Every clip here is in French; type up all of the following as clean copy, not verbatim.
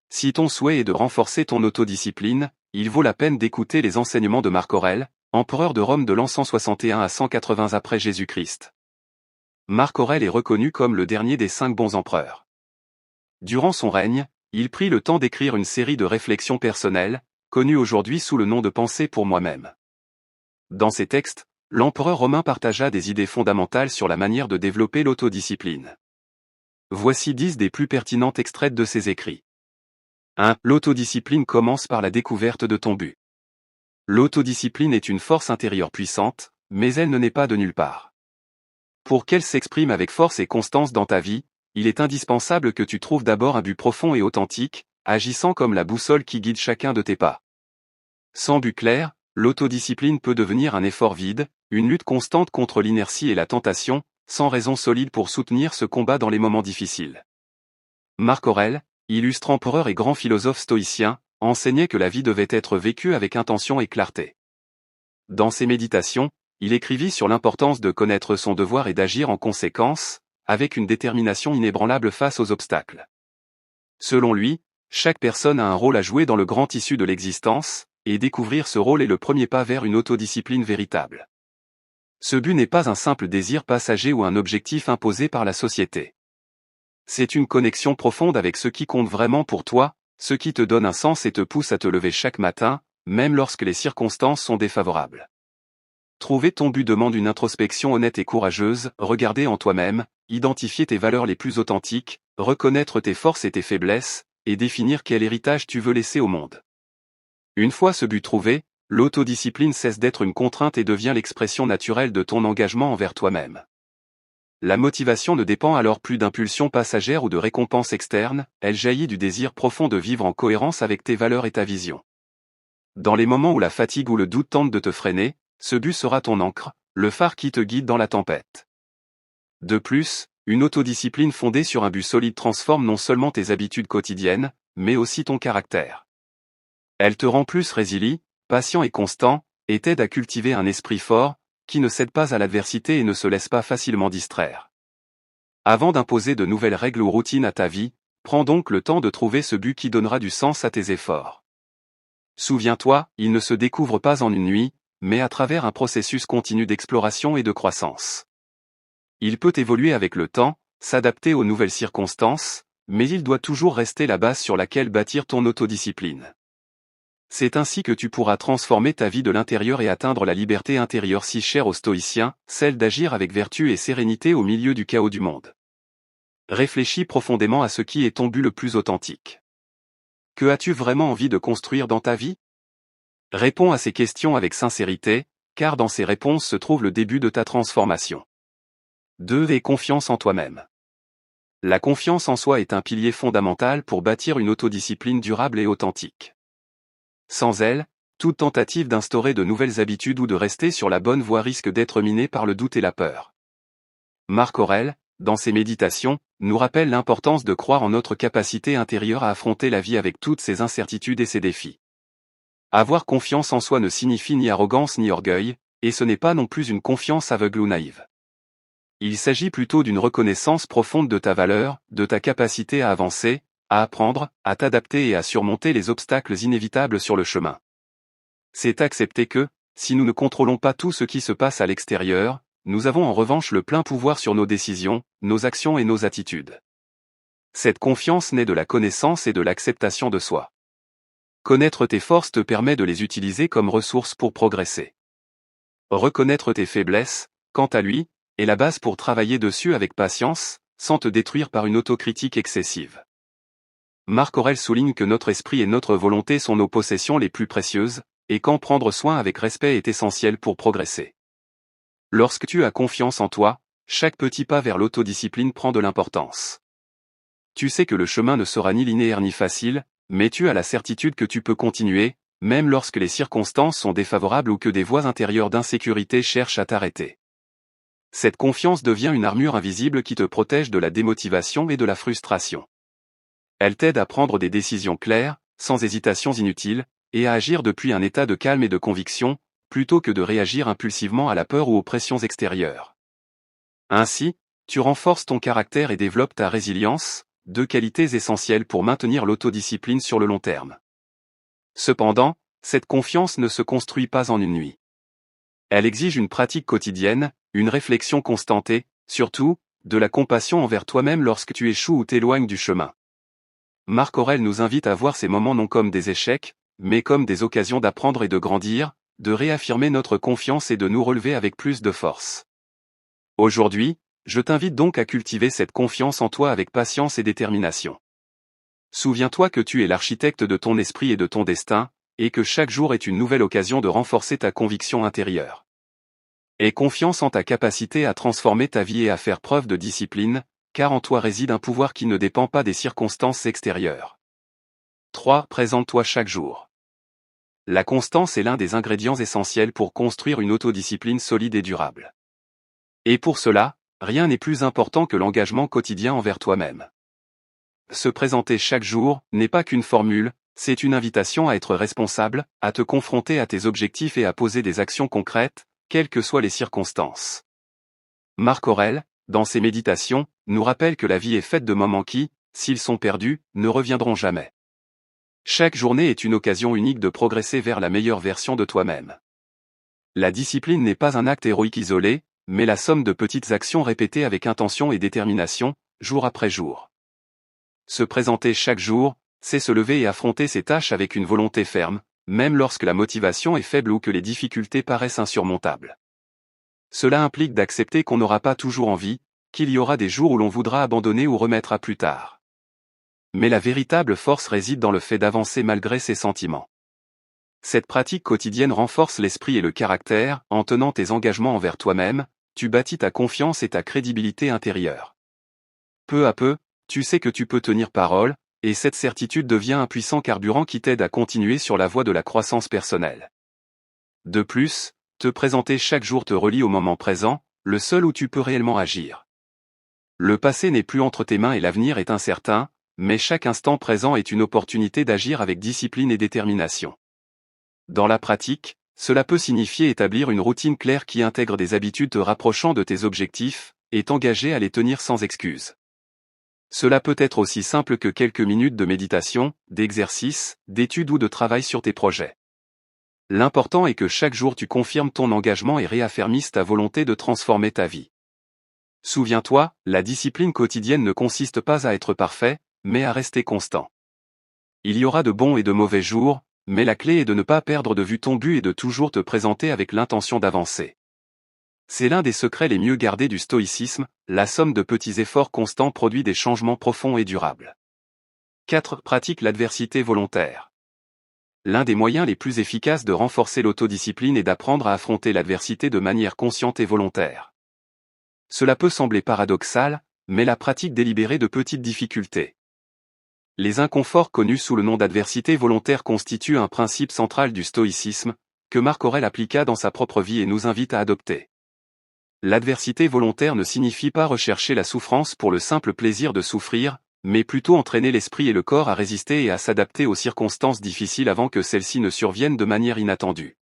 Si ton souhait est de renforcer ton autodiscipline, il vaut la peine d'écouter les enseignements de Marc Aurèle, empereur de Rome de l'an 161 à 180 après Jésus-Christ. Marc Aurèle est reconnu comme le dernier des 5 bons empereurs. Durant son règne, il prit le temps d'écrire une série de réflexions personnelles, connues aujourd'hui sous le nom de Pensées pour moi-même. Dans ces textes, l'empereur romain partagea des idées fondamentales sur la manière de développer l'autodiscipline. Voici 10 des plus pertinentes extraites de ses écrits. 1. L'autodiscipline commence par la découverte de ton but. L'autodiscipline est une force intérieure puissante, mais elle ne naît pas de nulle part. Pour qu'elle s'exprime avec force et constance dans ta vie, il est indispensable que tu trouves d'abord un but profond et authentique, agissant comme la boussole qui guide chacun de tes pas. Sans but clair, l'autodiscipline peut devenir un effort vide, une lutte constante contre l'inertie et la tentation, sans raison solide pour soutenir ce combat dans les moments difficiles. Marc Aurèle, illustre empereur et grand philosophe stoïcien, enseignait que la vie devait être vécue avec intention et clarté. Dans ses méditations, il écrivit sur l'importance de connaître son devoir et d'agir en conséquence, avec une détermination inébranlable face aux obstacles. Selon lui, chaque personne a un rôle à jouer dans le grand tissu de l'existence, et découvrir ce rôle est le premier pas vers une autodiscipline véritable. Ce but n'est pas un simple désir passager ou un objectif imposé par la société. C'est une connexion profonde avec ce qui compte vraiment pour toi, ce qui te donne un sens et te pousse à te lever chaque matin, même lorsque les circonstances sont défavorables. Trouver ton but demande une introspection honnête et courageuse, regarder en toi-même, identifier tes valeurs les plus authentiques, reconnaître tes forces et tes faiblesses, et définir quel héritage tu veux laisser au monde. Une fois ce but trouvé, l'autodiscipline cesse d'être une contrainte et devient l'expression naturelle de ton engagement envers toi-même. La motivation ne dépend alors plus d'impulsions passagères ou de récompenses externes, elle jaillit du désir profond de vivre en cohérence avec tes valeurs et ta vision. Dans les moments où la fatigue ou le doute tentent de te freiner, ce but sera ton ancre, le phare qui te guide dans la tempête. De plus, une autodiscipline fondée sur un but solide transforme non seulement tes habitudes quotidiennes, mais aussi ton caractère. Elle te rend plus résilient, patient et constant, et t'aide à cultiver un esprit fort, qui ne cède pas à l'adversité et ne se laisse pas facilement distraire. Avant d'imposer de nouvelles règles ou routines à ta vie, prends donc le temps de trouver ce but qui donnera du sens à tes efforts. Souviens-toi, il ne se découvre pas en une nuit, mais à travers un processus continu d'exploration et de croissance. Il peut évoluer avec le temps, s'adapter aux nouvelles circonstances, mais il doit toujours rester la base sur laquelle bâtir ton autodiscipline. C'est ainsi que tu pourras transformer ta vie de l'intérieur et atteindre la liberté intérieure si chère aux stoïciens, celle d'agir avec vertu et sérénité au milieu du chaos du monde. Réfléchis profondément à ce qui est ton but le plus authentique. Que as-tu vraiment envie de construire dans ta vie? Réponds à ces questions avec sincérité, car dans ces réponses se trouve le début de ta transformation. 2. Et confiance en toi-même. La confiance en soi est un pilier fondamental pour bâtir une autodiscipline durable et authentique. Sans elle, toute tentative d'instaurer de nouvelles habitudes ou de rester sur la bonne voie risque d'être minée par le doute et la peur. Marc Aurèle, dans ses méditations, nous rappelle l'importance de croire en notre capacité intérieure à affronter la vie avec toutes ses incertitudes et ses défis. Avoir confiance en soi ne signifie ni arrogance ni orgueil, et ce n'est pas non plus une confiance aveugle ou naïve. Il s'agit plutôt d'une reconnaissance profonde de ta valeur, de ta capacité à avancer, à apprendre, à t'adapter et à surmonter les obstacles inévitables sur le chemin. C'est accepter que, si nous ne contrôlons pas tout ce qui se passe à l'extérieur, nous avons en revanche le plein pouvoir sur nos décisions, nos actions et nos attitudes. Cette confiance naît de la connaissance et de l'acceptation de soi. Connaître tes forces te permet de les utiliser comme ressources pour progresser. Reconnaître tes faiblesses, quant à lui, est la base pour travailler dessus avec patience, sans te détruire par une autocritique excessive. Marc Aurèle souligne que notre esprit et notre volonté sont nos possessions les plus précieuses, et qu'en prendre soin avec respect est essentiel pour progresser. Lorsque tu as confiance en toi, chaque petit pas vers l'autodiscipline prend de l'importance. Tu sais que le chemin ne sera ni linéaire ni facile, mais tu as la certitude que tu peux continuer, même lorsque les circonstances sont défavorables ou que des voies intérieures d'insécurité cherchent à t'arrêter. Cette confiance devient une armure invisible qui te protège de la démotivation et de la frustration. Elle t'aide à prendre des décisions claires, sans hésitations inutiles, et à agir depuis un état de calme et de conviction, plutôt que de réagir impulsivement à la peur ou aux pressions extérieures. Ainsi, tu renforces ton caractère et développes ta résilience, deux qualités essentielles pour maintenir l'autodiscipline sur le long terme. Cependant, cette confiance ne se construit pas en une nuit. Elle exige une pratique quotidienne, une réflexion constante et, surtout, de la compassion envers toi-même lorsque tu échoues ou t'éloignes du chemin. Marc Aurèle nous invite à voir ces moments non comme des échecs, mais comme des occasions d'apprendre et de grandir, de réaffirmer notre confiance et de nous relever avec plus de force. Aujourd'hui, je t'invite donc à cultiver cette confiance en toi avec patience et détermination. Souviens-toi que tu es l'architecte de ton esprit et de ton destin, et que chaque jour est une nouvelle occasion de renforcer ta conviction intérieure. Aie confiance en ta capacité à transformer ta vie et à faire preuve de discipline, car en toi réside un pouvoir qui ne dépend pas des circonstances extérieures. 3. Présente-toi chaque jour. La constance est l'un des ingrédients essentiels pour construire une autodiscipline solide et durable. Et pour cela, rien n'est plus important que l'engagement quotidien envers toi-même. Se présenter chaque jour n'est pas qu'une formule, c'est une invitation à être responsable, à te confronter à tes objectifs et à poser des actions concrètes, quelles que soient les circonstances. Marc Aurèle, dans ses méditations, nous rappelle que la vie est faite de moments qui, s'ils sont perdus, ne reviendront jamais. Chaque journée est une occasion unique de progresser vers la meilleure version de toi-même. La discipline n'est pas un acte héroïque isolé, mais la somme de petites actions répétées avec intention et détermination, jour après jour. Se présenter chaque jour, c'est se lever et affronter ses tâches avec une volonté ferme, même lorsque la motivation est faible ou que les difficultés paraissent insurmontables. Cela implique d'accepter qu'on n'aura pas toujours envie, qu'il y aura des jours où l'on voudra abandonner ou remettre à plus tard. Mais la véritable force réside dans le fait d'avancer malgré ses sentiments. Cette pratique quotidienne renforce l'esprit et le caractère, en tenant tes engagements envers toi-même, tu bâtis ta confiance et ta crédibilité intérieure. Peu à peu, tu sais que tu peux tenir parole, et cette certitude devient un puissant carburant qui t'aide à continuer sur la voie de la croissance personnelle. De plus, te présenter chaque jour te relie au moment présent, le seul où tu peux réellement agir. Le passé n'est plus entre tes mains et l'avenir est incertain, mais chaque instant présent est une opportunité d'agir avec discipline et détermination. Dans la pratique, cela peut signifier établir une routine claire qui intègre des habitudes te rapprochant de tes objectifs, et t'engager à les tenir sans excuse. Cela peut être aussi simple que quelques minutes de méditation, d'exercice, d'étude ou de travail sur tes projets. L'important est que chaque jour tu confirmes ton engagement et réaffirmisses ta volonté de transformer ta vie. Souviens-toi, la discipline quotidienne ne consiste pas à être parfait, mais à rester constant. Il y aura de bons et de mauvais jours, mais la clé est de ne pas perdre de vue ton but et de toujours te présenter avec l'intention d'avancer. C'est l'un des secrets les mieux gardés du stoïcisme, la somme de petits efforts constants produit des changements profonds et durables. 4. Pratique l'adversité volontaire. L'un des moyens les plus efficaces de renforcer l'autodiscipline est d'apprendre à affronter l'adversité de manière consciente et volontaire. Cela peut sembler paradoxal, mais la pratique délibérée de petites difficultés. Les inconforts connus sous le nom d'adversité volontaire constituent un principe central du stoïcisme, que Marc Aurèle appliqua dans sa propre vie et nous invite à adopter. L'adversité volontaire ne signifie pas rechercher la souffrance pour le simple plaisir de souffrir, mais plutôt entraîner l'esprit et le corps à résister et à s'adapter aux circonstances difficiles avant que celles-ci ne surviennent de manière inattendue.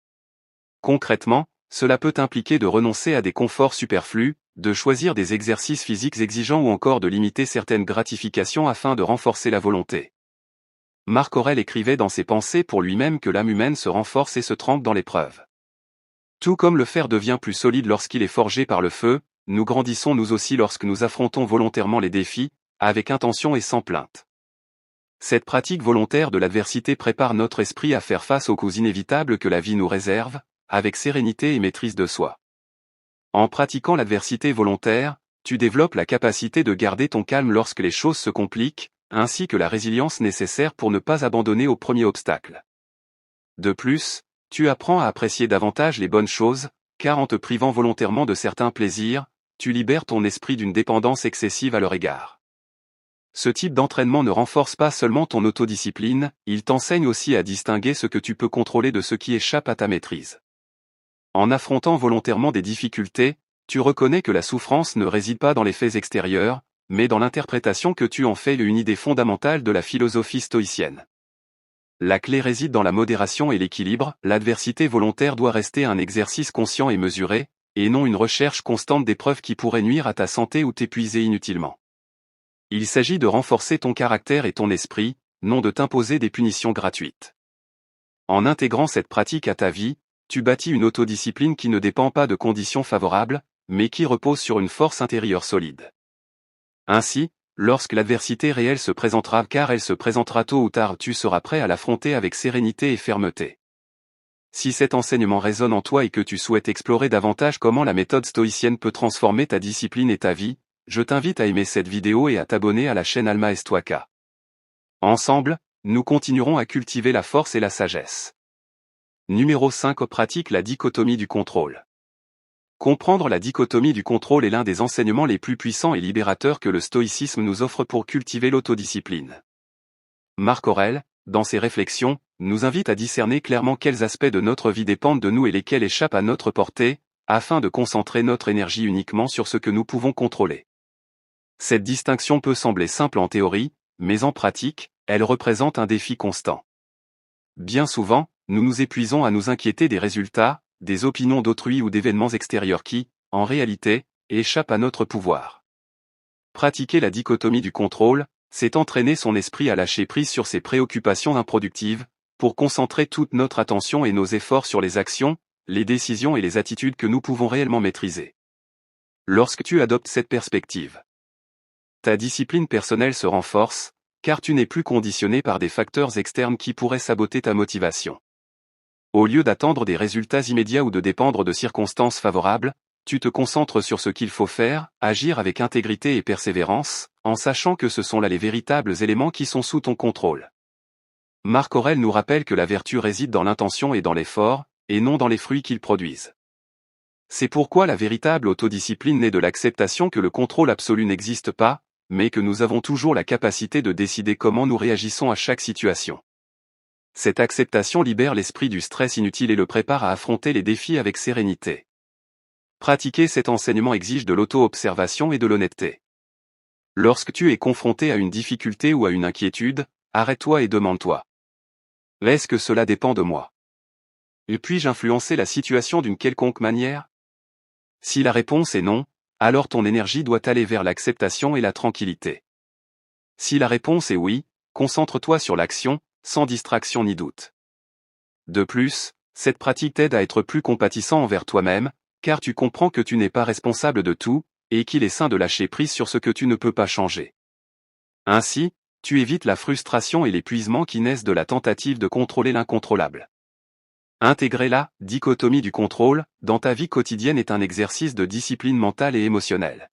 Concrètement, cela peut impliquer de renoncer à des conforts superflus, de choisir des exercices physiques exigeants ou encore de limiter certaines gratifications afin de renforcer la volonté. Marc Aurèle écrivait dans ses pensées pour lui-même que l'âme humaine se renforce et se trempe dans l'épreuve. Tout comme le fer devient plus solide lorsqu'il est forgé par le feu, nous grandissons nous aussi lorsque nous affrontons volontairement les défis, avec intention et sans plainte. Cette pratique volontaire de l'adversité prépare notre esprit à faire face aux coups inévitables que la vie nous réserve, avec sérénité et maîtrise de soi. En pratiquant l'adversité volontaire, tu développes la capacité de garder ton calme lorsque les choses se compliquent, ainsi que la résilience nécessaire pour ne pas abandonner au premier obstacle. De plus, tu apprends à apprécier davantage les bonnes choses, car en te privant volontairement de certains plaisirs, tu libères ton esprit d'une dépendance excessive à leur égard. Ce type d'entraînement ne renforce pas seulement ton autodiscipline, il t'enseigne aussi à distinguer ce que tu peux contrôler de ce qui échappe à ta maîtrise. En affrontant volontairement des difficultés, tu reconnais que la souffrance ne réside pas dans les faits extérieurs, mais dans l'interprétation que tu en fais une idée fondamentale de la philosophie stoïcienne. La clé réside dans la modération et l'équilibre, l'adversité volontaire doit rester un exercice conscient et mesuré, et non une recherche constante d'épreuves qui pourraient nuire à ta santé ou t'épuiser inutilement. Il s'agit de renforcer ton caractère et ton esprit, non de t'imposer des punitions gratuites. En intégrant cette pratique à ta vie, tu bâtis une autodiscipline qui ne dépend pas de conditions favorables, mais qui repose sur une force intérieure solide. Ainsi, lorsque l'adversité réelle se présentera, car elle se présentera tôt ou tard, tu seras prêt à l'affronter avec sérénité et fermeté. Si cet enseignement résonne en toi et que tu souhaites explorer davantage comment la méthode stoïcienne peut transformer ta discipline et ta vie, je t'invite à aimer cette vidéo et à t'abonner à la chaîne Alma Estoica. Ensemble, nous continuerons à cultiver la force et la sagesse. Numéro 5. Pratique la dichotomie du contrôle. Comprendre la dichotomie du contrôle est l'un des enseignements les plus puissants et libérateurs que le stoïcisme nous offre pour cultiver l'autodiscipline. Marc Aurèle, dans ses réflexions, nous invite à discerner clairement quels aspects de notre vie dépendent de nous et lesquels échappent à notre portée, afin de concentrer notre énergie uniquement sur ce que nous pouvons contrôler. Cette distinction peut sembler simple en théorie, mais en pratique, elle représente un défi constant. Bien souvent, nous nous épuisons à nous inquiéter des résultats, des opinions d'autrui ou d'événements extérieurs qui, en réalité, échappent à notre pouvoir. Pratiquer la dichotomie du contrôle, c'est entraîner son esprit à lâcher prise sur ses préoccupations improductives, pour concentrer toute notre attention et nos efforts sur les actions, les décisions et les attitudes que nous pouvons réellement maîtriser. Lorsque tu adoptes cette perspective, ta discipline personnelle se renforce, car tu n'es plus conditionné par des facteurs externes qui pourraient saboter ta motivation. Au lieu d'attendre des résultats immédiats ou de dépendre de circonstances favorables, tu te concentres sur ce qu'il faut faire, agir avec intégrité et persévérance, en sachant que ce sont là les véritables éléments qui sont sous ton contrôle. Marc Aurèle nous rappelle que la vertu réside dans l'intention et dans l'effort, et non dans les fruits qu'ils produisent. C'est pourquoi la véritable autodiscipline naît de l'acceptation que le contrôle absolu n'existe pas, mais que nous avons toujours la capacité de décider comment nous réagissons à chaque situation. Cette acceptation libère l'esprit du stress inutile et le prépare à affronter les défis avec sérénité. Pratiquer cet enseignement exige de l'auto-observation et de l'honnêteté. Lorsque tu es confronté à une difficulté ou à une inquiétude, arrête-toi et demande-toi. Est-ce que cela dépend de moi? Puis-je influencer la situation d'une quelconque manière? Si la réponse est non, alors ton énergie doit aller vers l'acceptation et la tranquillité. Si la réponse est oui, concentre-toi sur l'action, sans distraction ni doute. De plus, cette pratique t'aide à être plus compatissant envers toi-même, car tu comprends que tu n'es pas responsable de tout, et qu'il est sain de lâcher prise sur ce que tu ne peux pas changer. Ainsi, tu évites la frustration et l'épuisement qui naissent de la tentative de contrôler l'incontrôlable. Intégrer la dichotomie du contrôle dans ta vie quotidienne est un exercice de discipline mentale et émotionnelle.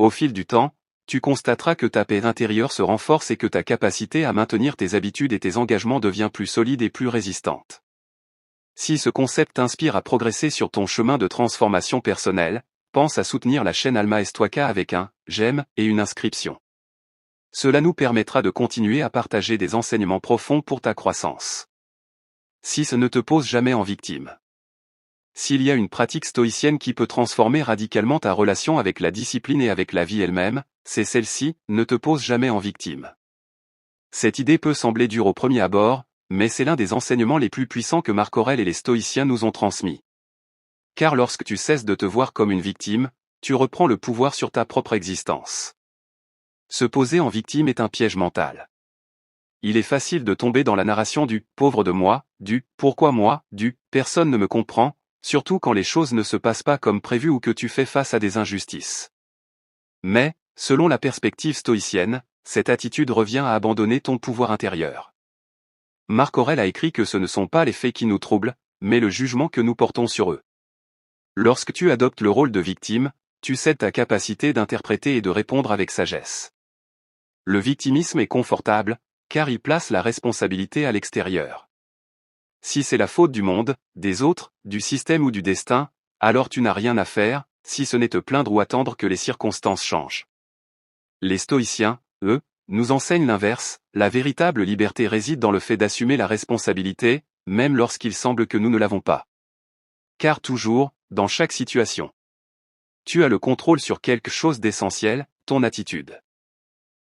Au fil du temps, tu constateras que ta paix intérieure se renforce et que ta capacité à maintenir tes habitudes et tes engagements devient plus solide et plus résistante. Si ce concept t'inspire à progresser sur ton chemin de transformation personnelle, pense à soutenir la chaîne Alma Estoica avec un j'aime et une inscription. Cela nous permettra de continuer à partager des enseignements profonds pour ta croissance. 6. Ne te pose jamais en victime. S'il y a une pratique stoïcienne qui peut transformer radicalement ta relation avec la discipline et avec la vie elle-même, c'est celle-ci, ne te pose jamais en victime. Cette idée peut sembler dure au premier abord, mais c'est l'un des enseignements les plus puissants que Marc Aurèle et les stoïciens nous ont transmis. Car lorsque tu cesses de te voir comme une victime, tu reprends le pouvoir sur ta propre existence. Se poser en victime est un piège mental. Il est facile de tomber dans la narration du « pauvre de moi », du « pourquoi moi », du « personne ne me comprend », surtout quand les choses ne se passent pas comme prévu ou que tu fais face à des injustices. Mais, selon la perspective stoïcienne, cette attitude revient à abandonner ton pouvoir intérieur. Marc Aurèle a écrit que ce ne sont pas les faits qui nous troublent, mais le jugement que nous portons sur eux. Lorsque tu adoptes le rôle de victime, tu cèdes ta capacité d'interpréter et de répondre avec sagesse. Le victimisme est confortable, car il place la responsabilité à l'extérieur. Si c'est la faute du monde, des autres, du système ou du destin, alors tu n'as rien à faire, si ce n'est te plaindre ou attendre que les circonstances changent. Les stoïciens, eux, nous enseignent l'inverse, la véritable liberté réside dans le fait d'assumer la responsabilité, même lorsqu'il semble que nous ne l'avons pas. Car toujours, dans chaque situation, tu as le contrôle sur quelque chose d'essentiel, ton attitude.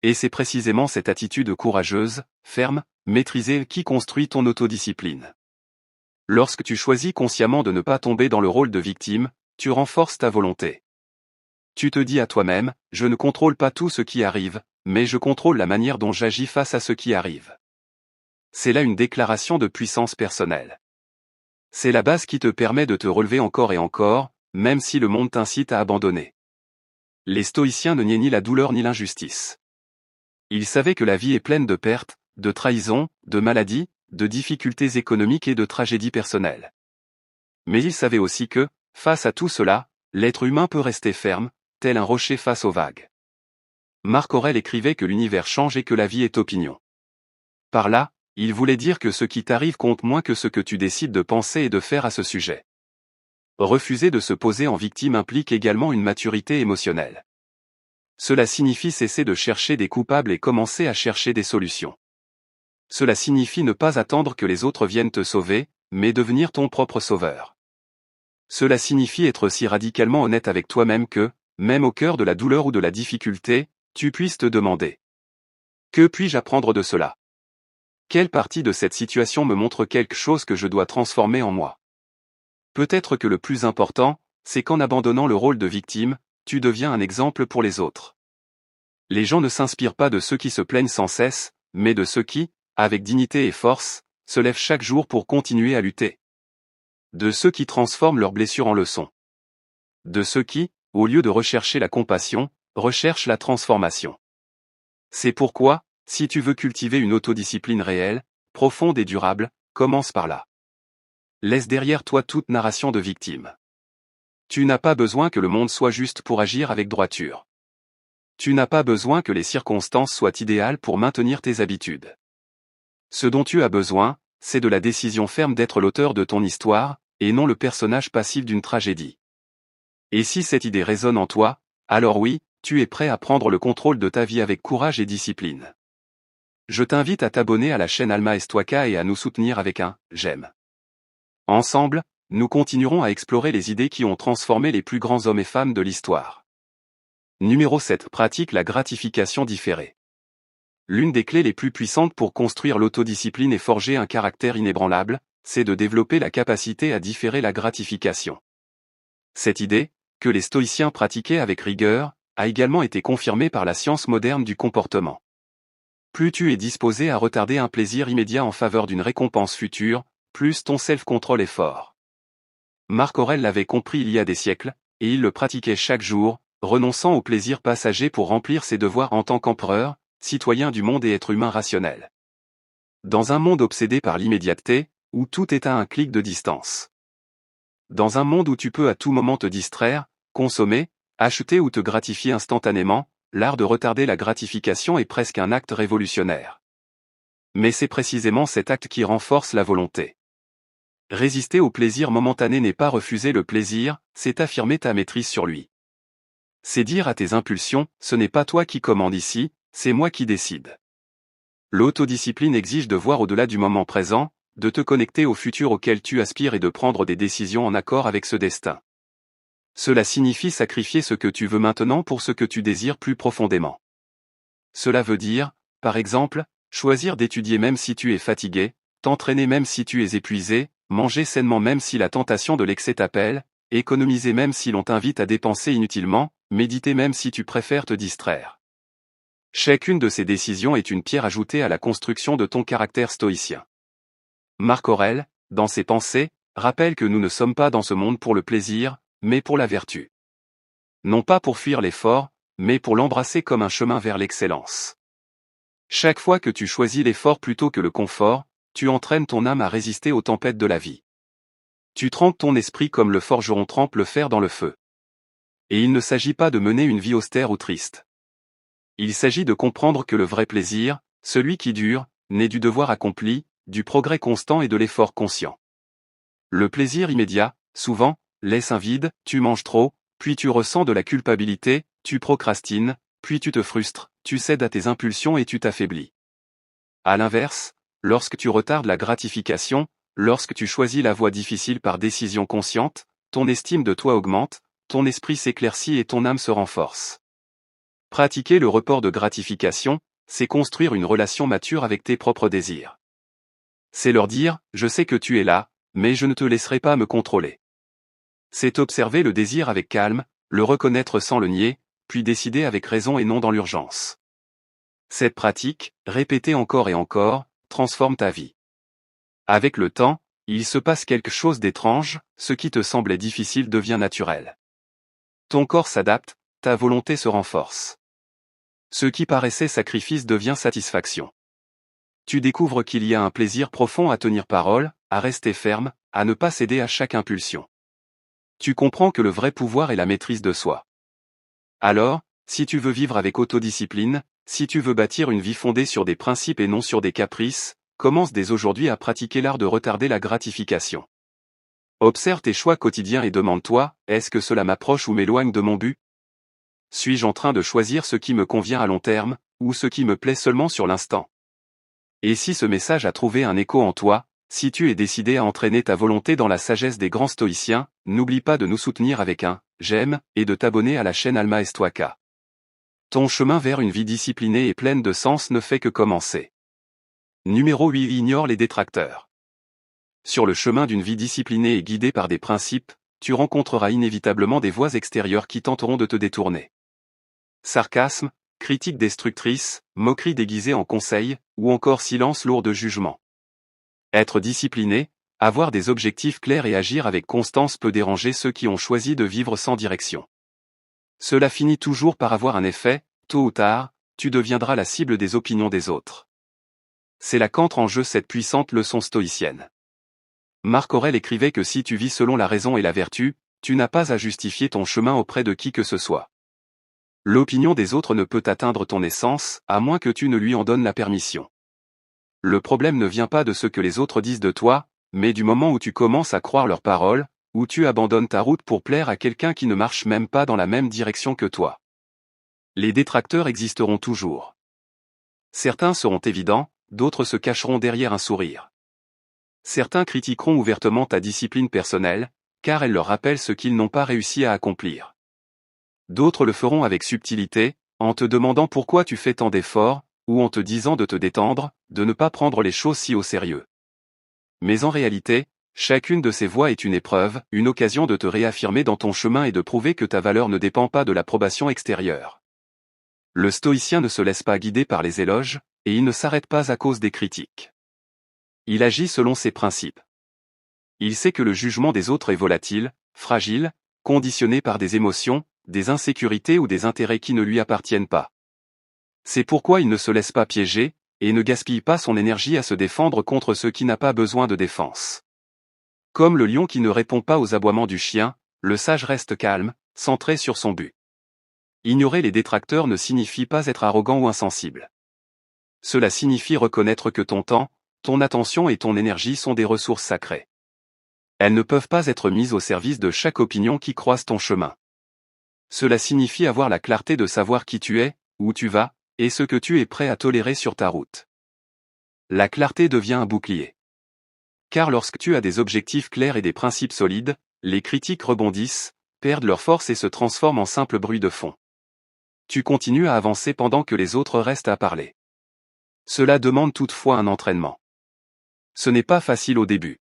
Et c'est précisément cette attitude courageuse, ferme, maîtrisée qui construit ton autodiscipline. Lorsque tu choisis consciemment de ne pas tomber dans le rôle de victime, tu renforces ta volonté. Tu te dis à toi-même, je ne contrôle pas tout ce qui arrive, mais je contrôle la manière dont j'agis face à ce qui arrive. C'est là une déclaration de puissance personnelle. C'est la base qui te permet de te relever encore et encore, même si le monde t'incite à abandonner. Les stoïciens ne niaient ni la douleur ni l'injustice. Ils savaient que la vie est pleine de pertes, de trahisons, de maladies, de difficultés économiques et de tragédies personnelles. Mais ils savaient aussi que, face à tout cela, l'être humain peut rester ferme, tel un rocher face aux vagues. Marc Aurèle écrivait que l'univers change et que la vie est opinion. Par là, il voulait dire que ce qui t'arrive compte moins que ce que tu décides de penser et de faire à ce sujet. Refuser de se poser en victime implique également une maturité émotionnelle. Cela signifie cesser de chercher des coupables et commencer à chercher des solutions. Cela signifie ne pas attendre que les autres viennent te sauver, mais devenir ton propre sauveur. Cela signifie être si radicalement honnête avec toi-même que, même au cœur de la douleur ou de la difficulté, tu puisses te demander: que puis-je apprendre de cela? Quelle partie de cette situation me montre quelque chose que je dois transformer en moi? Peut-être que le plus important, c'est qu'en abandonnant le rôle de victime, tu deviens un exemple pour les autres. Les gens ne s'inspirent pas de ceux qui se plaignent sans cesse, mais de ceux qui, avec dignité et force, se lèvent chaque jour pour continuer à lutter. De ceux qui transforment leurs blessures en leçons. De ceux qui, au lieu de rechercher la compassion, recherchent la transformation. C'est pourquoi, si tu veux cultiver une autodiscipline réelle, profonde et durable, commence par là. Laisse derrière toi toute narration de victime. Tu n'as pas besoin que le monde soit juste pour agir avec droiture. Tu n'as pas besoin que les circonstances soient idéales pour maintenir tes habitudes. Ce dont tu as besoin, c'est de la décision ferme d'être l'auteur de ton histoire, et non le personnage passif d'une tragédie. Et si cette idée résonne en toi, alors oui, tu es prêt à prendre le contrôle de ta vie avec courage et discipline. Je t'invite à t'abonner à la chaîne Alma Estoica et à nous soutenir avec un « j'aime ». Ensemble, nous continuerons à explorer les idées qui ont transformé les plus grands hommes et femmes de l'histoire. Numéro 7. Pratique la gratification différée. L'une des clés les plus puissantes pour construire l'autodiscipline et forger un caractère inébranlable, c'est de développer la capacité à différer la gratification. Cette idée, que les stoïciens pratiquaient avec rigueur, a également été confirmée par la science moderne du comportement. Plus tu es disposé à retarder un plaisir immédiat en faveur d'une récompense future, plus ton self-control est fort. Marc Aurèle l'avait compris il y a des siècles, et il le pratiquait chaque jour, renonçant au plaisir passager pour remplir ses devoirs en tant qu'empereur, citoyen du monde et être humain rationnel. Dans un monde obsédé par l'immédiateté, où tout est à un clic de distance. Dans un monde où tu peux à tout moment te distraire, consommer, acheter ou te gratifier instantanément, l'art de retarder la gratification est presque un acte révolutionnaire. Mais c'est précisément cet acte qui renforce la volonté. Résister au plaisir momentané n'est pas refuser le plaisir, c'est affirmer ta maîtrise sur lui. C'est dire à tes impulsions, ce n'est pas toi qui commande ici, c'est moi qui décide. L'autodiscipline exige de voir au-delà du moment présent, de te connecter au futur auquel tu aspires et de prendre des décisions en accord avec ce destin. Cela signifie sacrifier ce que tu veux maintenant pour ce que tu désires plus profondément. Cela veut dire, par exemple, choisir d'étudier même si tu es fatigué, t'entraîner même si tu es épuisé, manger sainement même si la tentation de l'excès t'appelle, économiser même si l'on t'invite à dépenser inutilement, méditer même si tu préfères te distraire. Chacune de ces décisions est une pierre ajoutée à la construction de ton caractère stoïcien. Marc Aurèle, dans ses pensées, rappelle que nous ne sommes pas dans ce monde pour le plaisir, mais pour la vertu. Non pas pour fuir l'effort, mais pour l'embrasser comme un chemin vers l'excellence. Chaque fois que tu choisis l'effort plutôt que le confort, tu entraînes ton âme à résister aux tempêtes de la vie. Tu trempes ton esprit comme le forgeron trempe le fer dans le feu. Et il ne s'agit pas de mener une vie austère ou triste. Il s'agit de comprendre que le vrai plaisir, celui qui dure, naît du devoir accompli, du progrès constant et de l'effort conscient. Le plaisir immédiat, souvent, laisse un vide, tu manges trop, puis tu ressens de la culpabilité, tu procrastines, puis tu te frustres, tu cèdes à tes impulsions et tu t'affaiblis. À l'inverse, lorsque tu retardes la gratification, lorsque tu choisis la voie difficile par décision consciente, ton estime de toi augmente, ton esprit s'éclaircit et ton âme se renforce. Pratiquer le report de gratification, c'est construire une relation mature avec tes propres désirs. C'est leur dire, je sais que tu es là, mais je ne te laisserai pas me contrôler. C'est observer le désir avec calme, le reconnaître sans le nier, puis décider avec raison et non dans l'urgence. Cette pratique, répétée encore et encore, transforme ta vie. Avec le temps, il se passe quelque chose d'étrange, ce qui te semblait difficile devient naturel. Ton corps s'adapte, ta volonté se renforce. Ce qui paraissait sacrifice devient satisfaction. Tu découvres qu'il y a un plaisir profond à tenir parole, à rester ferme, à ne pas céder à chaque impulsion. Tu comprends que le vrai pouvoir est la maîtrise de soi. Alors, si tu veux vivre avec autodiscipline, si tu veux bâtir une vie fondée sur des principes et non sur des caprices, commence dès aujourd'hui à pratiquer l'art de retarder la gratification. Observe tes choix quotidiens et demande-toi, est-ce que cela m'approche ou m'éloigne de mon but? Suis-je en train de choisir ce qui me convient à long terme, ou ce qui me plaît seulement sur l'instant? Et si ce message a trouvé un écho en toi, si tu es décidé à entraîner ta volonté dans la sagesse des grands stoïciens, n'oublie pas de nous soutenir avec un « j'aime » et de t'abonner à la chaîne Alma Estoica. Ton chemin vers une vie disciplinée et pleine de sens ne fait que commencer. Numéro 8. Ignore les détracteurs. Sur le chemin d'une vie disciplinée et guidée par des principes, tu rencontreras inévitablement des voix extérieures qui tenteront de te détourner. Sarcasme, critiques destructrices, moqueries déguisées en conseils, ou encore silence lourd de jugement. Être discipliné, avoir des objectifs clairs et agir avec constance peut déranger ceux qui ont choisi de vivre sans direction. Cela finit toujours par avoir un effet, tôt ou tard, tu deviendras la cible des opinions des autres. C'est là qu'entre en jeu cette puissante leçon stoïcienne. Marc Aurèle écrivait que si tu vis selon la raison et la vertu, tu n'as pas à justifier ton chemin auprès de qui que ce soit. L'opinion des autres ne peut atteindre ton essence, à moins que tu ne lui en donnes la permission. Le problème ne vient pas de ce que les autres disent de toi, mais du moment où tu commences à croire leurs paroles, où tu abandonnes ta route pour plaire à quelqu'un qui ne marche même pas dans la même direction que toi. Les détracteurs existeront toujours. Certains seront évidents, d'autres se cacheront derrière un sourire. Certains critiqueront ouvertement ta discipline personnelle, car elle leur rappelle ce qu'ils n'ont pas réussi à accomplir. D'autres le feront avec subtilité, en te demandant pourquoi tu fais tant d'efforts, ou en te disant de te détendre, de ne pas prendre les choses si au sérieux. Mais en réalité, chacune de ces voies est une épreuve, une occasion de te réaffirmer dans ton chemin et de prouver que ta valeur ne dépend pas de l'approbation extérieure. Le stoïcien ne se laisse pas guider par les éloges, et il ne s'arrête pas à cause des critiques. Il agit selon ses principes. Il sait que le jugement des autres est volatile, fragile, conditionné par des émotions, des insécurités ou des intérêts qui ne lui appartiennent pas. C'est pourquoi il ne se laisse pas piéger, et ne gaspille pas son énergie à se défendre contre ce qui n'a pas besoin de défense. Comme le lion qui ne répond pas aux aboiements du chien, le sage reste calme, centré sur son but. Ignorer les détracteurs ne signifie pas être arrogant ou insensible. Cela signifie reconnaître que ton temps, ton attention et ton énergie sont des ressources sacrées. Elles ne peuvent pas être mises au service de chaque opinion qui croise ton chemin. Cela signifie avoir la clarté de savoir qui tu es, où tu vas, et ce que tu es prêt à tolérer sur ta route. La clarté devient un bouclier. Car lorsque tu as des objectifs clairs et des principes solides, les critiques rebondissent, perdent leur force et se transforment en simple bruit de fond. Tu continues à avancer pendant que les autres restent à parler. Cela demande toutefois un entraînement. Ce n'est pas facile au début.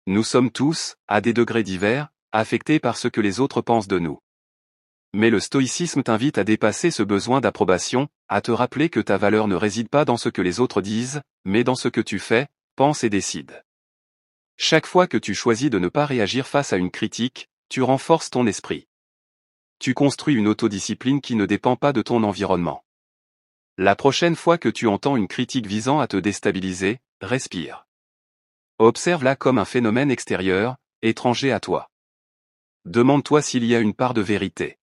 Nous sommes tous, à des degrés divers, affectés par ce que les autres pensent de nous. Mais le stoïcisme t'invite à dépasser ce besoin d'approbation, à te rappeler que ta valeur ne réside pas dans ce que les autres disent, mais dans ce que tu fais, penses et décides. Chaque fois que tu choisis de ne pas réagir face à une critique, tu renforces ton esprit. Tu construis une autodiscipline qui ne dépend pas de ton environnement. La prochaine fois que tu entends une critique visant à te déstabiliser, respire. Observe-la comme un phénomène extérieur, étranger à toi. Demande-toi s'il y a une part de vérité.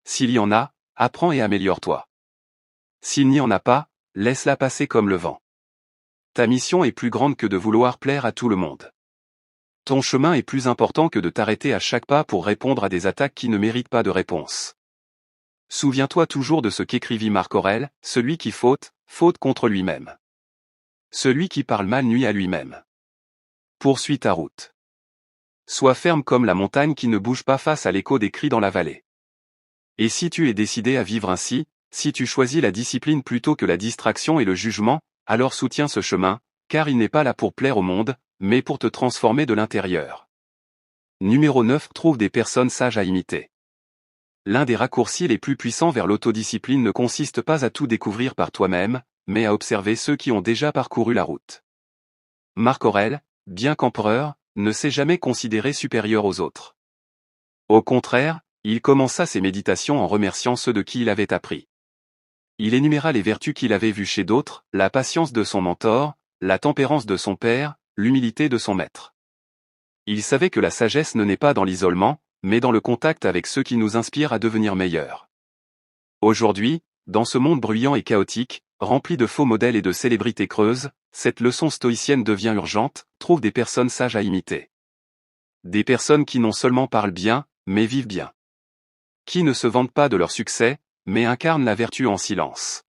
S'il y en a, apprends et améliore-toi. S'il n'y en a pas, laisse-la passer comme le vent. Ta mission est plus grande que de vouloir plaire à tout le monde. Ton chemin est plus important que de t'arrêter à chaque pas pour répondre à des attaques qui ne méritent pas de réponse. Souviens-toi toujours de ce qu'écrivit Marc Aurèle, celui qui faute, faute contre lui-même. Celui qui parle mal nuit à lui-même. Poursuis ta route. Sois ferme comme la montagne qui ne bouge pas face à l'écho des cris dans la vallée. Et si tu es décidé à vivre ainsi, si tu choisis la discipline plutôt que la distraction et le jugement, alors soutiens ce chemin, car il n'est pas là pour plaire au monde, mais pour te transformer de l'intérieur. Numéro 9. Trouve des personnes sages à imiter. L'un des raccourcis les plus puissants vers l'autodiscipline ne consiste pas à tout découvrir par toi-même, mais à observer ceux qui ont déjà parcouru la route. Marc Aurèle, bien qu'empereur, ne s'est jamais considéré supérieur aux autres. Au contraire, il commença ses méditations en remerciant ceux de qui il avait appris. Il énuméra les vertus qu'il avait vues chez d'autres, la patience de son mentor, la tempérance de son père, l'humilité de son maître. Il savait que la sagesse ne naît pas dans l'isolement, mais dans le contact avec ceux qui nous inspirent à devenir meilleurs. Aujourd'hui, dans ce monde bruyant et chaotique, rempli de faux modèles et de célébrités creuses, cette leçon stoïcienne devient urgente, trouve des personnes sages à imiter. Des personnes qui non seulement parlent bien, mais vivent bien. Qui ne se vantent pas de leur succès, mais incarnent la vertu en silence.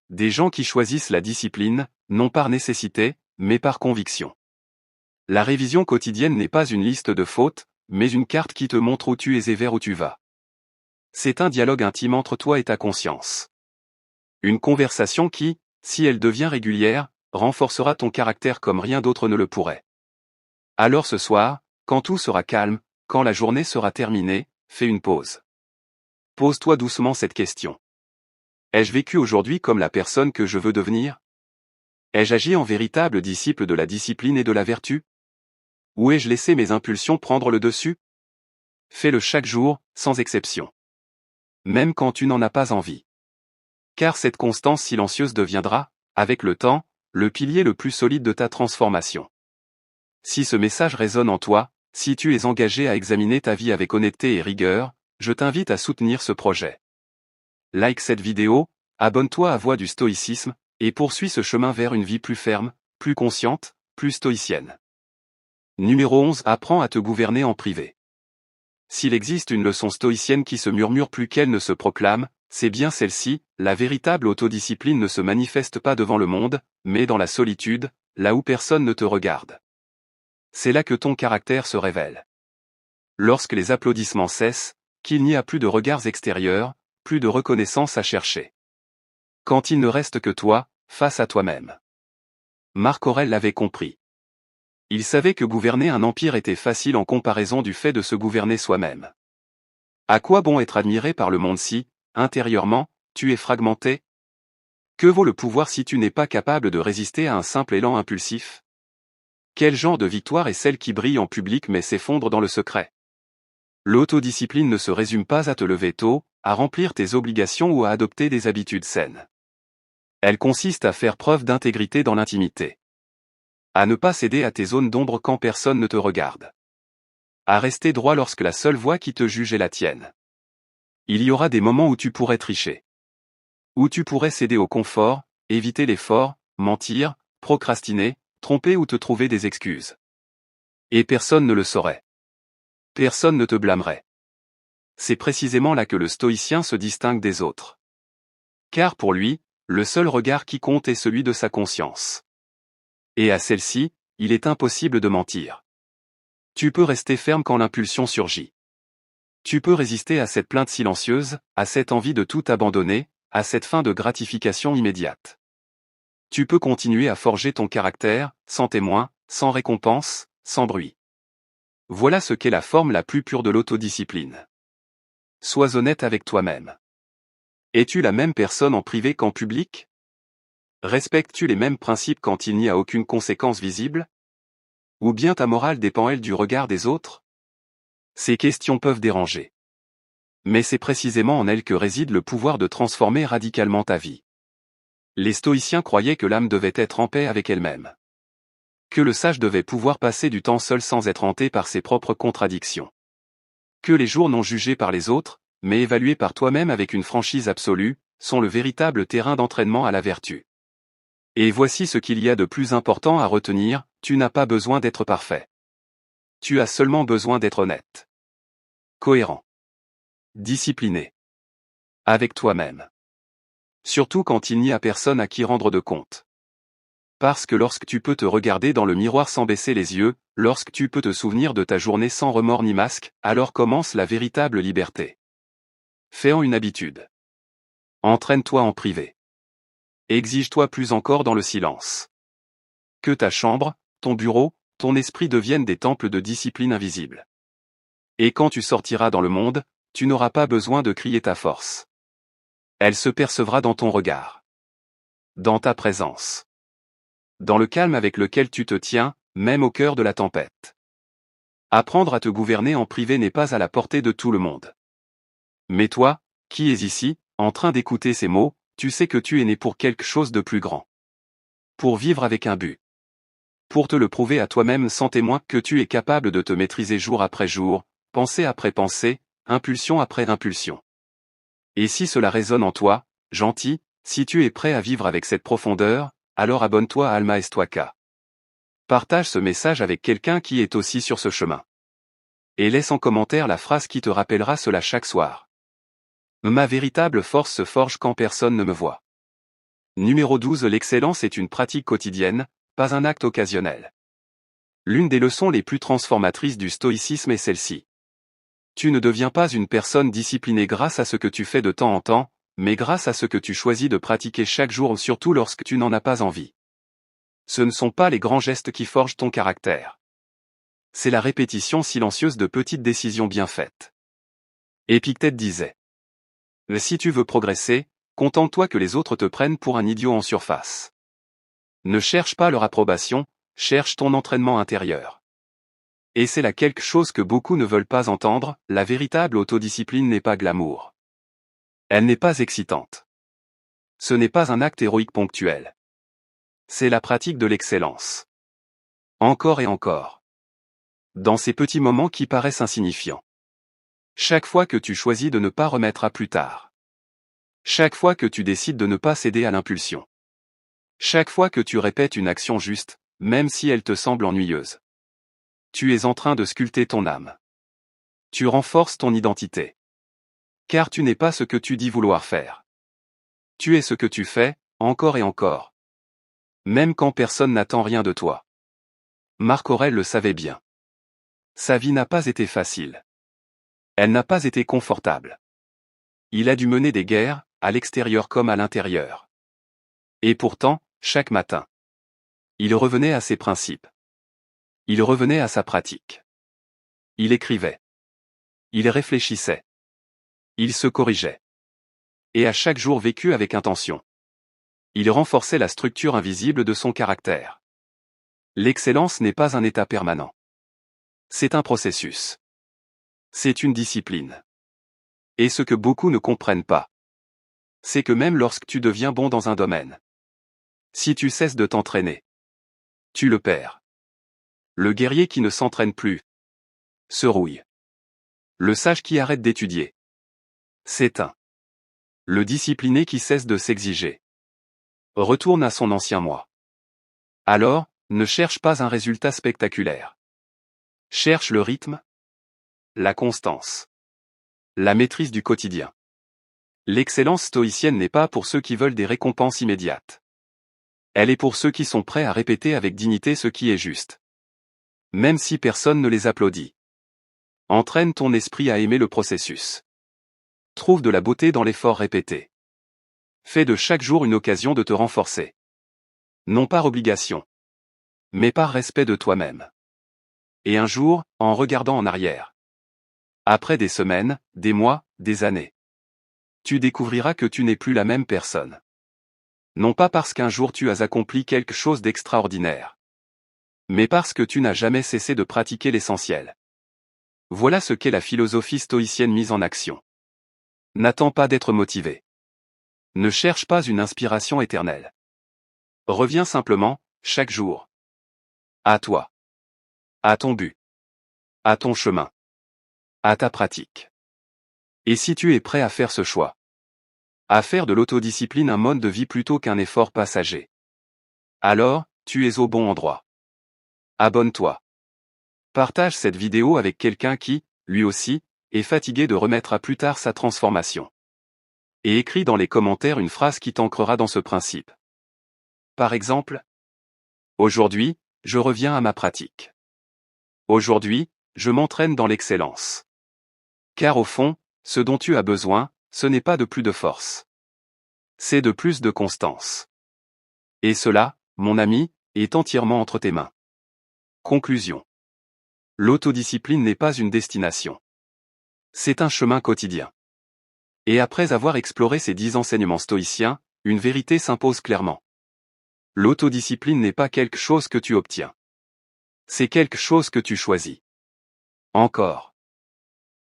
Des gens qui choisissent la discipline, non par nécessité, mais par conviction. La révision quotidienne n'est pas une liste de fautes, mais une carte qui te montre où tu es et vers où tu vas. C'est un dialogue intime entre toi et ta conscience. Une conversation qui, si elle devient régulière, renforcera ton caractère comme rien d'autre ne le pourrait. Alors ce soir, quand tout sera calme, quand la journée sera terminée, fais une pause. Pose-toi doucement cette question. Ai-je vécu aujourd'hui comme la personne que je veux devenir? Ai-je agi en véritable disciple de la discipline et de la vertu? Ou ai-je laissé mes impulsions prendre le dessus? Fais-le chaque jour, sans exception. Même quand tu n'en as pas envie. Car cette constance silencieuse deviendra, avec le temps, le pilier le plus solide de ta transformation. Si ce message résonne en toi, si tu es engagé à examiner ta vie avec honnêteté et rigueur, je t'invite à soutenir ce projet. Like cette vidéo, abonne-toi à Voix du Stoïcisme, et poursuis ce chemin vers une vie plus ferme, plus consciente, plus stoïcienne. Numéro 11. Apprends à te gouverner en privé. S'il existe une leçon stoïcienne qui se murmure plus qu'elle ne se proclame, c'est bien celle-ci, la véritable autodiscipline ne se manifeste pas devant le monde, mais dans la solitude, là où personne ne te regarde. C'est là que ton caractère se révèle. Lorsque les applaudissements cessent, qu'il n'y a plus de regards extérieurs, plus de reconnaissance à chercher. Quand il ne reste que toi, face à toi-même. Marc Aurèle l'avait compris. Il savait que gouverner un empire était facile en comparaison du fait de se gouverner soi-même. À quoi bon être admiré par le monde si, intérieurement, tu es fragmenté? Que vaut le pouvoir si tu n'es pas capable de résister à un simple élan impulsif? Quel genre de victoire est celle qui brille en public mais s'effondre dans le secret? L'autodiscipline ne se résume pas à te lever tôt, à remplir tes obligations ou à adopter des habitudes saines. Elle consiste à faire preuve d'intégrité dans l'intimité. À ne pas céder à tes zones d'ombre quand personne ne te regarde. À rester droit lorsque la seule voix qui te juge est la tienne. Il y aura des moments où tu pourrais tricher. Où tu pourrais céder au confort, éviter l'effort, mentir, procrastiner, tromper ou te trouver des excuses. Et personne ne le saurait. Personne ne te blâmerait. C'est précisément là que le stoïcien se distingue des autres. Car pour lui, le seul regard qui compte est celui de sa conscience. Et à celle-ci, il est impossible de mentir. Tu peux rester ferme quand l'impulsion surgit. Tu peux résister à cette plainte silencieuse, à cette envie de tout abandonner, à cette faim de gratification immédiate. Tu peux continuer à forger ton caractère, sans témoin, sans récompense, sans bruit. Voilà ce qu'est la forme la plus pure de l'autodiscipline. Sois honnête avec toi-même. Es-tu la même personne en privé qu'en public? Respectes-tu les mêmes principes quand il n'y a aucune conséquence visible? Ou bien ta morale dépend-elle du regard des autres? Ces questions peuvent déranger. Mais c'est précisément en elles que réside le pouvoir de transformer radicalement ta vie. Les stoïciens croyaient que l'âme devait être en paix avec elle-même. Que le sage devait pouvoir passer du temps seul sans être hanté par ses propres contradictions. Que les jours non jugés par les autres, mais évalués par toi-même avec une franchise absolue, sont le véritable terrain d'entraînement à la vertu. Et voici ce qu'il y a de plus important à retenir, tu n'as pas besoin d'être parfait. Tu as seulement besoin d'être honnête. Cohérent. Discipliné. Avec toi-même. Surtout quand il n'y a personne à qui rendre de compte. Parce que lorsque tu peux te regarder dans le miroir sans baisser les yeux, lorsque tu peux te souvenir de ta journée sans remords ni masque, alors commence la véritable liberté. Fais-en une habitude. Entraîne-toi en privé. Exige-toi plus encore dans le silence. Que ta chambre, ton bureau, ton esprit deviennent des temples de discipline invisible. Et quand tu sortiras dans le monde, tu n'auras pas besoin de crier ta force. Elle se percevra dans ton regard. Dans ta présence. Dans le calme avec lequel tu te tiens, même au cœur de la tempête. Apprendre à te gouverner en privé n'est pas à la portée de tout le monde. Mais toi, qui es ici, en train d'écouter ces mots, tu sais que tu es né pour quelque chose de plus grand. Pour vivre avec un but. Pour te le prouver à toi-même sans témoin que tu es capable de te maîtriser jour après jour, pensée après pensée, impulsion après impulsion. Et si cela résonne en toi, gentil, si tu es prêt à vivre avec cette profondeur, alors abonne-toi à Alma Estoica. Partage ce message avec quelqu'un qui est aussi sur ce chemin. Et laisse en commentaire la phrase qui te rappellera cela chaque soir. Ma véritable force se forge quand personne ne me voit. Numéro 12. L'excellence est une pratique quotidienne, pas un acte occasionnel. L'une des leçons les plus transformatrices du stoïcisme est celle-ci. Tu ne deviens pas une personne disciplinée grâce à ce que tu fais de temps en temps, mais grâce à ce que tu choisis de pratiquer chaque jour, surtout lorsque tu n'en as pas envie. Ce ne sont pas les grands gestes qui forgent ton caractère. C'est la répétition silencieuse de petites décisions bien faites. Épictète disait. Si tu veux progresser, contente-toi que les autres te prennent pour un idiot en surface. Ne cherche pas leur approbation, cherche ton entraînement intérieur. Et c'est là quelque chose que beaucoup ne veulent pas entendre, la véritable autodiscipline n'est pas glamour. Elle n'est pas excitante. Ce n'est pas un acte héroïque ponctuel. C'est la pratique de l'excellence. Encore et encore. Dans ces petits moments qui paraissent insignifiants. Chaque fois que tu choisis de ne pas remettre à plus tard. Chaque fois que tu décides de ne pas céder à l'impulsion. Chaque fois que tu répètes une action juste, même si elle te semble ennuyeuse. Tu es en train de sculpter ton âme. Tu renforces ton identité. Car tu n'es pas ce que tu dis vouloir faire. Tu es ce que tu fais, encore et encore. Même quand personne n'attend rien de toi. Marc Aurèle le savait bien. Sa vie n'a pas été facile. Elle n'a pas été confortable. Il a dû mener des guerres, à l'extérieur comme à l'intérieur. Et pourtant, chaque matin, il revenait à ses principes. Il revenait à sa pratique. Il écrivait. Il réfléchissait. Il se corrigeait. Et à chaque jour vécu avec intention. Il renforçait la structure invisible de son caractère. L'excellence n'est pas un état permanent. C'est un processus. C'est une discipline. Et ce que beaucoup ne comprennent pas, c'est que même lorsque tu deviens bon dans un domaine, si tu cesses de t'entraîner, tu le perds. Le guerrier qui ne s'entraîne plus se rouille. Le sage qui arrête d'étudier s'éteint. Le discipliné qui cesse de s'exiger retourne à son ancien moi. Alors, ne cherche pas un résultat spectaculaire. Cherche le rythme, la constance, la maîtrise du quotidien. L'excellence stoïcienne n'est pas pour ceux qui veulent des récompenses immédiates. Elle est pour ceux qui sont prêts à répéter avec dignité ce qui est juste. Même si personne ne les applaudit. Entraîne ton esprit à aimer le processus. Trouve de la beauté dans l'effort répété. Fais de chaque jour une occasion de te renforcer. Non par obligation, mais par respect de toi-même. Et un jour, en regardant en arrière. Après des semaines, des mois, des années. Tu découvriras que tu n'es plus la même personne. Non pas parce qu'un jour tu as accompli quelque chose d'extraordinaire. Mais parce que tu n'as jamais cessé de pratiquer l'essentiel. Voilà ce qu'est la philosophie stoïcienne mise en action. N'attends pas d'être motivé. Ne cherche pas une inspiration éternelle. Reviens simplement, chaque jour. À toi. À ton but. À ton chemin. À ta pratique. Et si tu es prêt à faire ce choix, à faire de l'autodiscipline un mode de vie plutôt qu'un effort passager, alors, tu es au bon endroit. Abonne-toi. Partage cette vidéo avec quelqu'un qui, lui aussi, est fatigué de remettre à plus tard sa transformation. Et écris dans les commentaires une phrase qui t'ancrera dans ce principe. Par exemple, aujourd'hui, je reviens à ma pratique. Aujourd'hui, je m'entraîne dans l'excellence. Car au fond, ce dont tu as besoin, ce n'est pas de plus de force. C'est de plus de constance. Et cela, mon ami, est entièrement entre tes mains. Conclusion. L'autodiscipline n'est pas une destination. C'est un chemin quotidien. Et après avoir exploré ces 10 enseignements stoïciens, une vérité s'impose clairement. L'autodiscipline n'est pas quelque chose que tu obtiens. C'est quelque chose que tu choisis. Encore.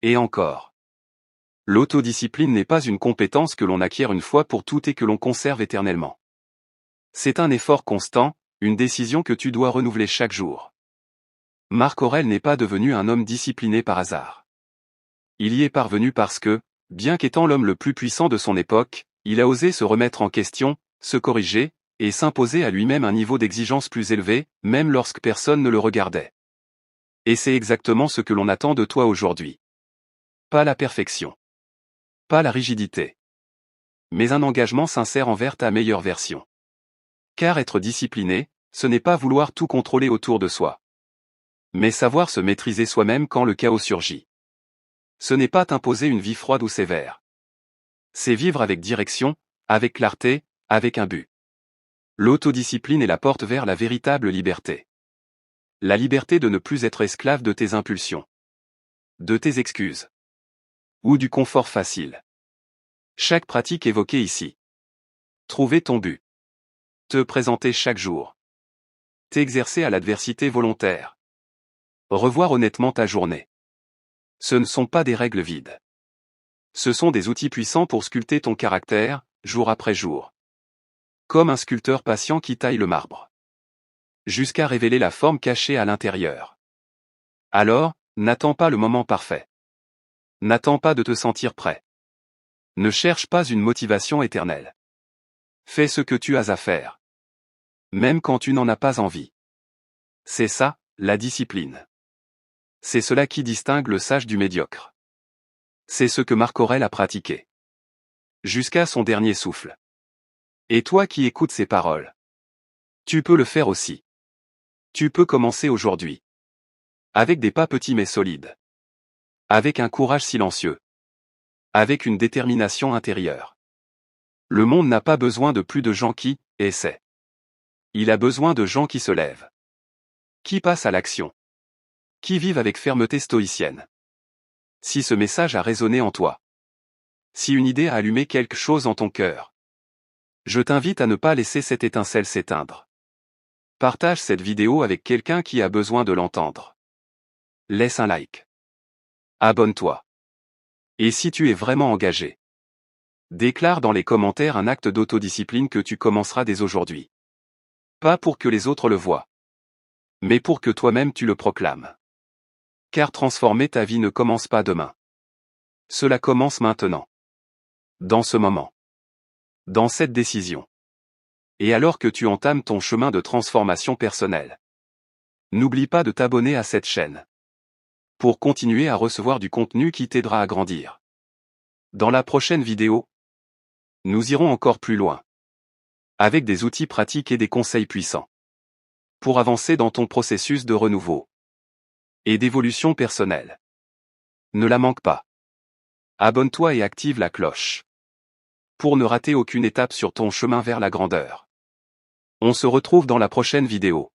Et encore. L'autodiscipline n'est pas une compétence que l'on acquiert une fois pour toutes et que l'on conserve éternellement. C'est un effort constant, une décision que tu dois renouveler chaque jour. Marc Aurèle n'est pas devenu un homme discipliné par hasard. Il y est parvenu parce que, bien qu'étant l'homme le plus puissant de son époque, il a osé se remettre en question, se corriger, et s'imposer à lui-même un niveau d'exigence plus élevé, même lorsque personne ne le regardait. Et c'est exactement ce que l'on attend de toi aujourd'hui. Pas la perfection. Pas la rigidité. Mais un engagement sincère envers ta meilleure version. Car être discipliné, ce n'est pas vouloir tout contrôler autour de soi. Mais savoir se maîtriser soi-même quand le chaos surgit. Ce n'est pas t'imposer une vie froide ou sévère. C'est vivre avec direction, avec clarté, avec un but. L'autodiscipline est la porte vers la véritable liberté. La liberté de ne plus être esclave de tes impulsions. De tes excuses. Ou du confort facile. Chaque pratique évoquée ici. Trouver ton but. Te présenter chaque jour. T'exercer à l'adversité volontaire. Revoir honnêtement ta journée. Ce ne sont pas des règles vides. Ce sont des outils puissants pour sculpter ton caractère, jour après jour. Comme un sculpteur patient qui taille le marbre. Jusqu'à révéler la forme cachée à l'intérieur. Alors, n'attends pas le moment parfait. N'attends pas de te sentir prêt. Ne cherche pas une motivation éternelle. Fais ce que tu as à faire. Même quand tu n'en as pas envie. C'est ça, la discipline. C'est cela qui distingue le sage du médiocre. C'est ce que Marc Aurèle a pratiqué. Jusqu'à son dernier souffle. Et toi qui écoutes ces paroles. Tu peux le faire aussi. Tu peux commencer aujourd'hui. Avec des pas petits mais solides. Avec un courage silencieux. Avec une détermination intérieure. Le monde n'a pas besoin de plus de gens qui essaient. Il a besoin de gens qui se lèvent. Qui passent à l'action. Qui vivent avec fermeté stoïcienne. Si ce message a résonné en toi. Si une idée a allumé quelque chose en ton cœur. Je t'invite à ne pas laisser cette étincelle s'éteindre. Partage cette vidéo avec quelqu'un qui a besoin de l'entendre. Laisse un like. Abonne-toi. Et si tu es vraiment engagé, déclare dans les commentaires un acte d'autodiscipline que tu commenceras dès aujourd'hui. Pas pour que les autres le voient, mais pour que toi-même tu le proclames. Car transformer ta vie ne commence pas demain. Cela commence maintenant. Dans ce moment. Dans cette décision. Et alors que tu entames ton chemin de transformation personnelle. N'oublie pas de t'abonner à cette chaîne. Pour continuer à recevoir du contenu qui t'aidera à grandir. Dans la prochaine vidéo, nous irons encore plus loin. Avec des outils pratiques et des conseils puissants. Pour avancer dans ton processus de renouveau. Et d'évolution personnelle. Ne la manque pas. Abonne-toi et active la cloche. Pour ne rater aucune étape sur ton chemin vers la grandeur. On se retrouve dans la prochaine vidéo.